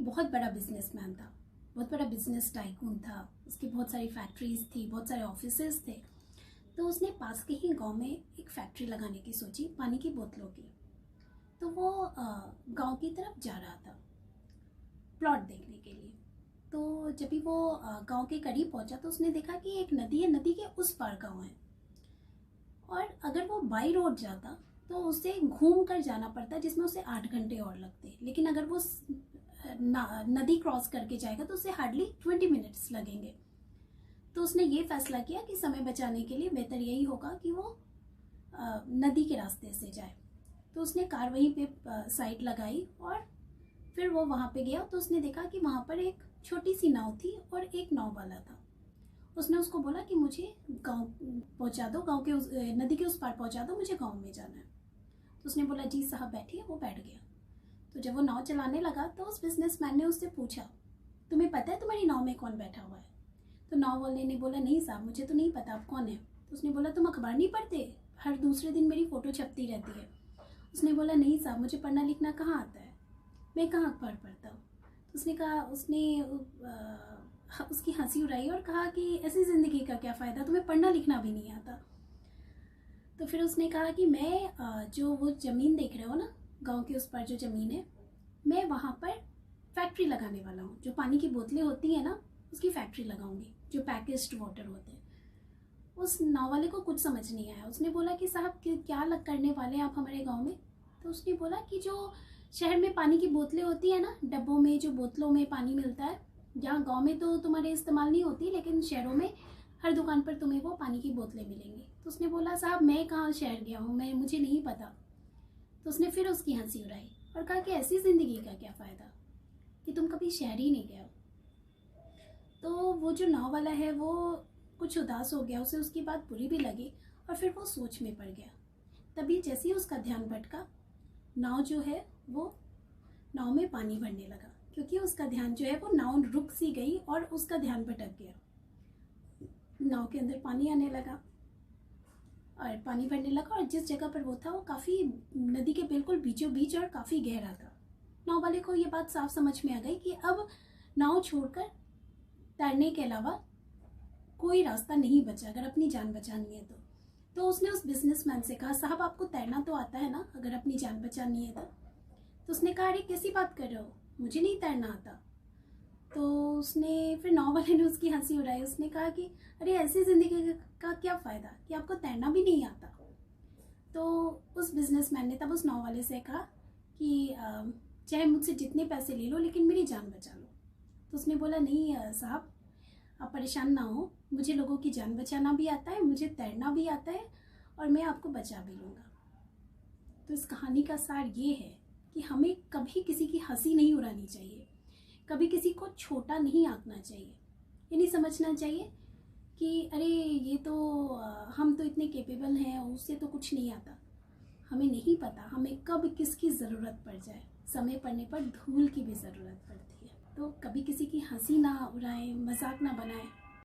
बहुत बड़ा बिजनेसमैन था, बहुत बड़ा बिजनेस टाइकून था। उसकी बहुत सारी फैक्ट्रीज थी, बहुत सारे ऑफिसेज थे। तो उसने पास के ही गांव में एक फैक्ट्री लगाने की सोची, पानी की बोतलों की। तो वो गांव की तरफ जा रहा था प्लॉट देखने के लिए। तो जब भी वो गांव के करीब पहुंचा तो उसने देखा कि एक नदी है, नदी के उस पार गांव है। और अगर वो बाई रोड जाता तो उसे घूम कर जाना पड़ता, जिसमें उसे 8 घंटे और लगते। लेकिन अगर वो नदी क्रॉस करके जाएगा तो उसे हार्डली 20 मिनट्स लगेंगे। तो उसने ये फैसला किया कि समय बचाने के लिए बेहतर यही होगा कि वो नदी के रास्ते से जाए। तो उसने कार वहीं पे साइड लगाई और फिर वो वहाँ पे गया। तो उसने देखा कि वहाँ पर एक छोटी सी नाव थी और एक नाव वाला था। उसने उसको बोला कि मुझे गांव पहुँचा दो, गांव के नदी के उस पार पहुँचा दो, मुझे गांव में जाना है। तो उसने बोला जी साहब बैठिए। वो बैठ गया। तो जब वो नाव चलाने लगा तो उस बिजनेसमैन ने उससे पूछा, तुम्हें पता है तुम्हारी नाव में कौन बैठा हुआ है? तो नाव वाले ने बोला नहीं साहब, मुझे तो नहीं पता, आप कौन है? तो उसने बोला तुम अखबार नहीं पढ़ते? हर दूसरे दिन मेरी फ़ोटो छपती रहती है। उसने बोला नहीं साहब, मुझे पढ़ना लिखना कहाँ आता है, मैं कहाँ अखबार पढ़ता हूँ। तो उसने कहा, उसकी हंसी उड़ाई और कहा कि ऐसी ज़िंदगी का क्या फ़ायदा, तुम्हें पढ़ना लिखना भी नहीं आता। तो फिर उसने कहा कि मैं जो वो ज़मीन देख रहे हो ना, गांव के उस पर जो ज़मीन है, मैं वहाँ पर फैक्ट्री लगाने वाला हूँ। जो पानी की बोतलें होती हैं ना, उसकी फैक्ट्री लगाऊंगी, जो पैकेज्ड वाटर होते हैं। उस नाव वाले को कुछ समझ नहीं आया। उसने बोला कि साहब क्या लग करने वाले हैं आप हमारे गांव में? तो उसने बोला कि जो शहर में पानी की बोतलें होती है ना, डब्बों में जो बोतलों में पानी मिलता है, जहाँ गांव में तो तुम्हारे इस्तेमाल नहीं होती, लेकिन शहरों में हर दुकान पर तुम्हें वो पानी की बोतलें मिलेंगी। तो उसने बोला साहब मैं कहाँ शहर गया हूँ, मुझे नहीं पता। तो उसने फिर उसकी हंसी उड़ाई और कहा कि ऐसी ज़िंदगी का क्या फ़ायदा कि तुम कभी शहर ही नहीं गए हो। तो वो जो नाव वाला है वो कुछ उदास हो गया, उसे उसकी बात बुरी भी लगी और फिर वो सोच में पड़ गया। तभी जैसे ही उसका ध्यान भटका, नाव जो है वो नाव में पानी भरने लगा, क्योंकि उसका ध्यान जो है वो नाव रुक सी गई और उसका ध्यान भटक गया। नाव के अंदर पानी आने लगा और पानी भरने लगा, और जिस जगह पर वो था वो काफ़ी नदी के बिल्कुल बीचों बीच और काफ़ी गहरा था। नाव वाले को ये बात साफ समझ में आ गई कि अब नाव छोड़कर तैरने के अलावा कोई रास्ता नहीं बचा अगर अपनी जान बचानी है तो उसने उस बिजनेसमैन से कहा साहब आपको तैरना तो आता है ना, अगर अपनी जान बचानी है तो उसने कहा अरे कैसी बात कर रहे हो, मुझे नहीं तैरना आता। तो उसने फिर नाव वाले ने उसकी हंसी उड़ाई। उसने कहा कि अरे ऐसी ज़िंदगी का क्या फ़ायदा कि आपको तैरना भी नहीं आता। तो उस बिजनेसमैन ने तब उस नाव वाले से कहा कि चाहे मुझसे जितने पैसे ले लो लेकिन मेरी जान बचा लो। तो उसने बोला नहीं साहब आप परेशान ना हो, मुझे लोगों की जान बचाना भी आता है, मुझे तैरना भी आता है और मैं आपको बचा भी लूँगा। तो इस कहानी का सार ये है कि हमें कभी किसी की हंसी नहीं उड़ानी चाहिए, कभी किसी को छोटा नहीं आंकना चाहिए। ये नहीं समझना चाहिए कि अरे ये तो हम तो इतने कैपेबल हैं, उससे तो कुछ नहीं आता। हमें नहीं पता हमें कब किसकी ज़रूरत पड़ जाए, समय पड़ने पर धूल की भी ज़रूरत पड़ती है। तो कभी किसी की हंसी ना उड़ाएं, मजाक ना बनाएं।